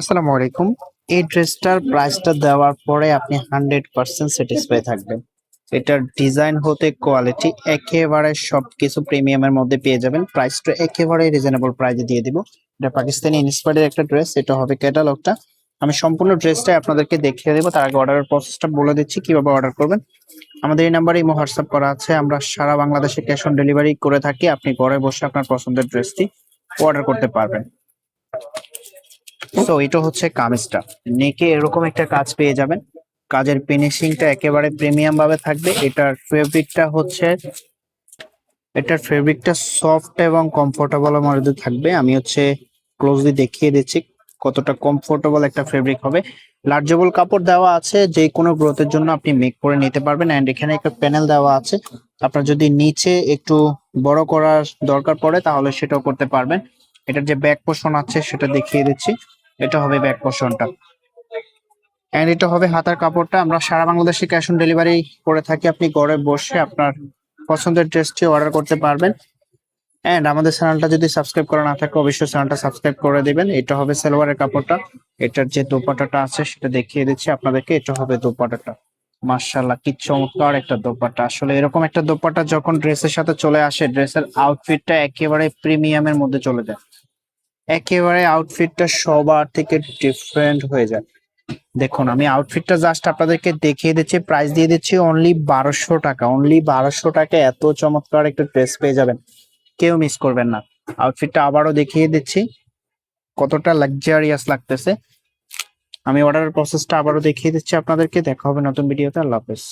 আসসালামু আলাইকুম। এই ড্রেসটার প্রাইসটা দেওয়ার পরে আপনি 100% স্যাটিসফাই থাকবেন। এটার ডিজাইন হতে কোয়ালিটি একেবারে সবকিছু প্রিমিয়ামের মধ্যে পেয়ে যাবেন। প্রাইসটা একেবারে রিজনেবল প্রাইসে দিয়ে দিব। এটা পাকিস্তানি ইন্সপায়ার্ড একটা ড্রেস, এটা হবে ক্যাটালগটা। আমি সম্পূর্ণ ড্রেসটাই আপনাদেরকে দেখিয়ে দেবো। তার আগে অর্ডারের প্রসেসটা বলে দিচ্ছি কিভাবে অর্ডার করবেন। আমাদের এই নাম্বারে ইমো হোয়াটসঅ্যাপ করা আছে। আমরা সারা বাংলাদেশে ক্যাশ অন ডেলিভারি করে থাকি। আপনি ঘরে বসে আপনার পছন্দের ড্রেসটি অর্ডার করতে পারবেন। তো এটা হচ্ছে কামিজটা, নেকে এরকম একটা কাজ পেয়ে যাবেন। কাজের ফিনিশিংটা একেবারে প্রিমিয়াম ভাবে থাকবে। এটার ফেব্রিকটা সফট এবং কমফোর্টেবল মধ্যে থাকবে। আমি ক্লোজলি দেখিয়ে দিচ্ছি কতটা কমফোর্টেবল একটা ফেব্রিক হবে। লার্জেবল কাপড় দেওয়া আছে, যে কোনো গ্রোথের জন্য আপনি মেক করে নিতে পারবেন। এন্ড এখানে একটা প্যানেল দেওয়া আছে, আপনার যদি নিচে একটু বড় করার দরকার পড়ে তাহলে সেটাও করতে পারবেন। এটার যে ব্যাক পোর্শন আছে সেটা দেখিয়ে দিচ্ছি। এটা হবে ব্যাক পোর্শনটা, এন্ড এটা হবে হাতার কাপড়টা। আমরা সারা বাংলাদেশে ক্যাশ অন ডেলিভারি করে থাকি। আপনি ঘরে বসে আপনার পছন্দের ড্রেসটি অর্ডার করতে পারবেন। এন্ড আমাদের চ্যানেলটা যদি সাবস্ক্রাইব করা না থাকে অবশ্যই চ্যানেলটা সাবস্ক্রাইব করে দিবেন। এটা হবে সালোয়ারের কাপড়টা। এটার যে দোপাট্টাটা আছে সেটা দেখিয়ে দিচ্ছি আপনাদেরকে। এটা হবে দোপাট্টাটা। মাশাআল্লাহ, কি চমৎকার একটা দোপাট্টা। আসলে এরকম একটা দোপাট্টা যখন ড্রেসের সাথে চলে আসে, ড্রেসের আউটফিটটা একেবারে প্রিমিয়ামের মধ্যে চলে যায়। একেবারে আউটফিটটা সবার থেকে ডিফারেন্ট হয়ে যায়। দেখুন, আমি আউটফিটটা জাস্ট আপনাদেরকে দেখিয়ে দিচ্ছি, প্রাইস দিয়ে দিচ্ছি অনলি 1200 টাকা। অনলি 1200 টাকা এত চমৎকার একটা ড্রেস পেয়ে যাবেন, কেউ মিস করবেন না। আউটফিটটা আবারও দেখিয়ে দিচ্ছি কতটা লাক্সারিয়াস লাগতেছে। আমি অর্ডারের প্রসেসটা আবারও দেখিয়ে দিচ্ছি আপনাদেরকে। দেখা হবে নতুন ভিডিওতে। আল্লাহ হাফেজ।